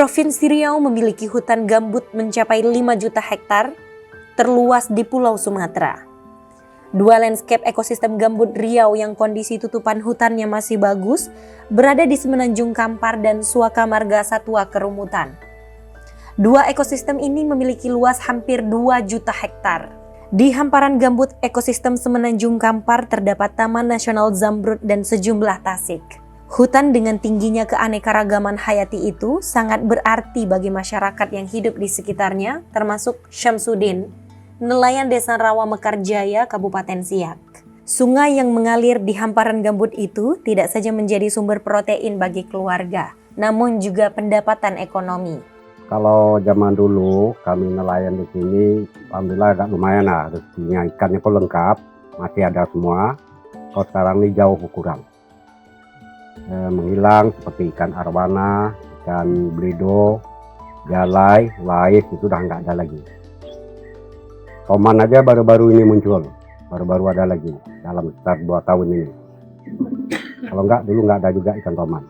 Provinsi Riau memiliki hutan gambut mencapai 5 juta hektar, terluas di Pulau Sumatera. Dua landscape ekosistem gambut Riau yang kondisi tutupan hutannya masih bagus berada di Semenanjung Kampar dan Suaka Marga Satwa Kerumutan. Dua ekosistem ini memiliki luas hampir 2 juta hektar. Di hamparan gambut ekosistem Semenanjung Kampar terdapat Taman Nasional Zamrud dan sejumlah tasik. Hutan dengan tingginya keanekaragaman hayati itu sangat berarti bagi masyarakat yang hidup di sekitarnya, termasuk Syamsuddin, nelayan Desa Rawa Mekarjaya, Kabupaten Siak. Sungai yang mengalir di hamparan gambut itu tidak saja menjadi sumber protein bagi keluarga, namun juga pendapatan ekonomi. Kalau zaman dulu kami nelayan di sini, alhamdulillah agak lumayan lah, rezekinya ikannya pun lengkap, masih ada semua. Kalau sekarang ini jauh kurang. Menghilang seperti ikan arwana, ikan belido, galai, lais itu udah nggak ada lagi. Toman aja baru-baru ini muncul, baru-baru ada lagi dalam sekitar 2 tahun ini. Kalau nggak, dulu nggak ada juga ikan toman.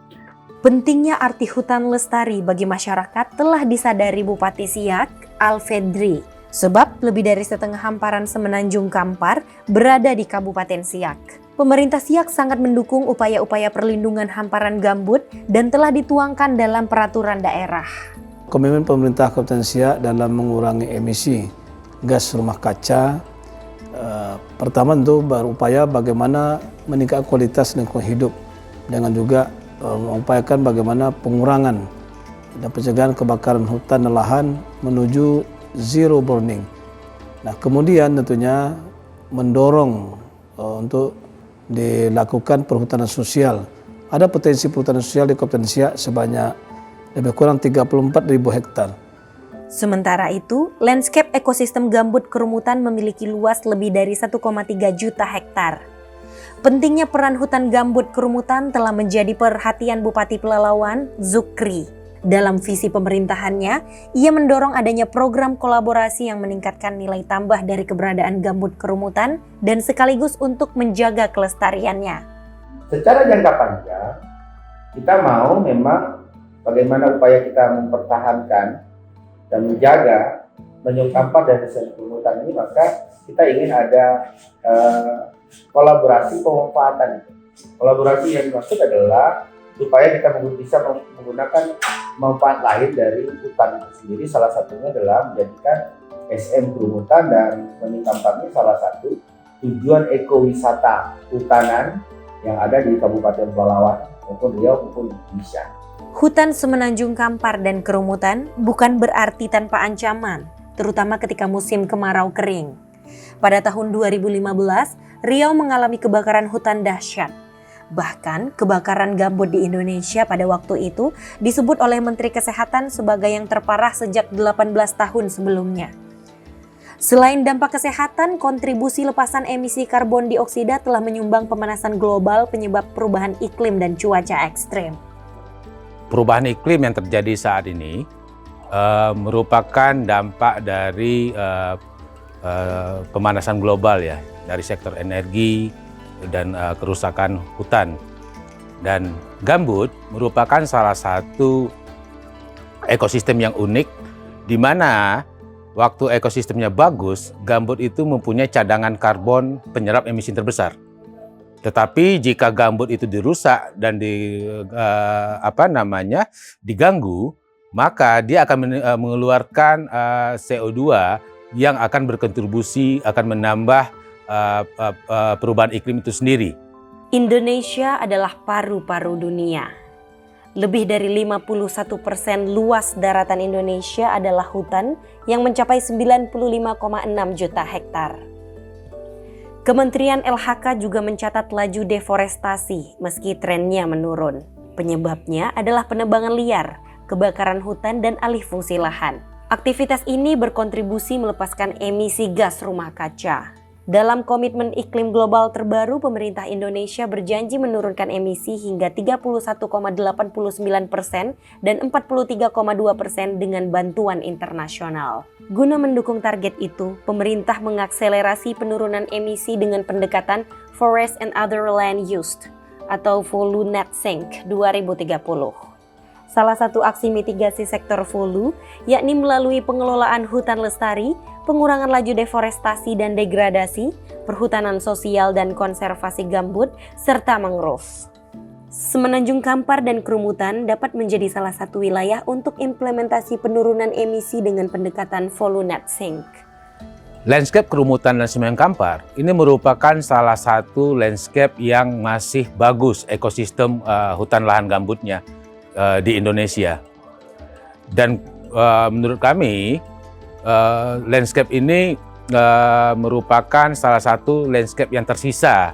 Pentingnya arti hutan lestari bagi masyarakat telah disadari Bupati Siak, Al-Fedri, sebab lebih dari setengah hamparan Semenanjung Kampar berada di Kabupaten Siak. Pemerintah Siak sangat mendukung upaya-upaya perlindungan hamparan gambut dan telah dituangkan dalam peraturan daerah. Komitmen pemerintah Kabupaten Siak dalam mengurangi emisi gas rumah kaca, pertama tentu berupaya bagaimana meningkatkan kualitas lingkungan hidup dengan juga mengupayakan bagaimana pengurangan dan pencegahan kebakaran hutan dan lahan menuju zero burning. Nah, kemudian tentunya mendorong untuk dilakukan perhutanan sosial. Ada potensi perhutanan sosial di Kabupaten Siak sebanyak lebih kurang 34.000 hektar. Sementara itu, landscape ekosistem gambut Kerumutan memiliki luas lebih dari 1,3 juta hektar. Pentingnya peran hutan gambut Kerumutan telah menjadi perhatian Bupati Pelalawan, Zukri. Dalam visi pemerintahannya, ia mendorong adanya program kolaborasi yang meningkatkan nilai tambah dari keberadaan gambut Kerumutan dan sekaligus untuk menjaga kelestariannya. Secara jangka panjang, kita mau memang bagaimana upaya kita mempertahankan dan menjaga Semenanjung Kampar dan Desa Kerumutan ini, maka kita ingin ada kolaborasi pemanfaatan. Kolaborasi yang dimaksud adalah supaya kita bisa menggunakan manfaat lain dari hutan itu sendiri. Salah satunya adalah menjadikan SM Kerumutan dan Semenanjung Kampar ini salah satu tujuan ekowisata hutanan yang ada di Kabupaten Pelalawan maupun Riau maupun Indonesia. Hutan Semenanjung Kampar dan Kerumutan bukan berarti tanpa ancaman, terutama ketika musim kemarau kering. Pada tahun 2015, Riau mengalami kebakaran hutan dahsyat. Bahkan, kebakaran gambut di Indonesia pada waktu itu disebut oleh Menteri Kesehatan sebagai yang terparah sejak 18 tahun sebelumnya. Selain dampak kesehatan, kontribusi lepasan emisi karbon dioksida telah menyumbang pemanasan global penyebab perubahan iklim dan cuaca ekstrem. Perubahan iklim yang terjadi saat ini merupakan dampak dari pemanasan global ya, dari sektor energi dan kerusakan hutan. Dan gambut merupakan salah satu ekosistem yang unik di mana waktu ekosistemnya bagus, gambut itu mempunyai cadangan karbon penyerap emisi terbesar. Tetapi jika gambut itu dirusak dan diganggu, maka dia akan mengeluarkan CO2 yang akan berkontribusi akan menambah perubahan iklim itu sendiri. Indonesia adalah paru-paru dunia. Lebih dari 51% luas daratan Indonesia adalah hutan yang mencapai 95,6 juta hektar. Kementerian LHK juga mencatat laju deforestasi meski trennya menurun. Penyebabnya adalah penebangan liar, kebakaran hutan, dan alih fungsi lahan. Aktivitas ini berkontribusi melepaskan emisi gas rumah kaca. Dalam komitmen iklim global terbaru, pemerintah Indonesia berjanji menurunkan emisi hingga 31,89% dan 43,2% dengan bantuan internasional. Guna mendukung target itu, pemerintah mengakselerasi penurunan emisi dengan pendekatan Forest and Other Land Use atau VOLU Net Sink 2030. Salah satu aksi mitigasi sektor hulu yakni melalui pengelolaan hutan lestari, pengurangan laju deforestasi dan degradasi, perhutanan sosial dan konservasi gambut, serta mangrove. Semenanjung Kampar dan Kerumutan dapat menjadi salah satu wilayah untuk implementasi penurunan emisi dengan pendekatan Volume Net Sink. Landscape Kerumutan dan Semenanjung Kampar ini merupakan salah satu landscape yang masih bagus ekosistem hutan lahan gambutnya di Indonesia. Dan menurut kami landscape ini merupakan salah satu landscape yang tersisa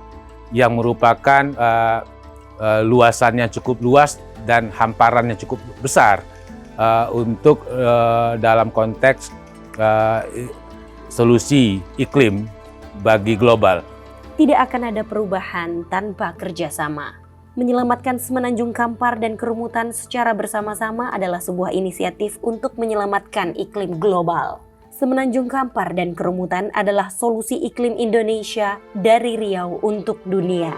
yang merupakan luasannya cukup luas dan hamparannya cukup besar untuk dalam konteks solusi iklim bagi global. Tidak akan ada perubahan tanpa kerjasama. Menyelamatkan Semenanjung Kampar dan Kerumutan secara bersama-sama adalah sebuah inisiatif untuk menyelamatkan iklim global. Semenanjung Kampar dan Kerumutan adalah solusi iklim Indonesia dari Riau untuk dunia.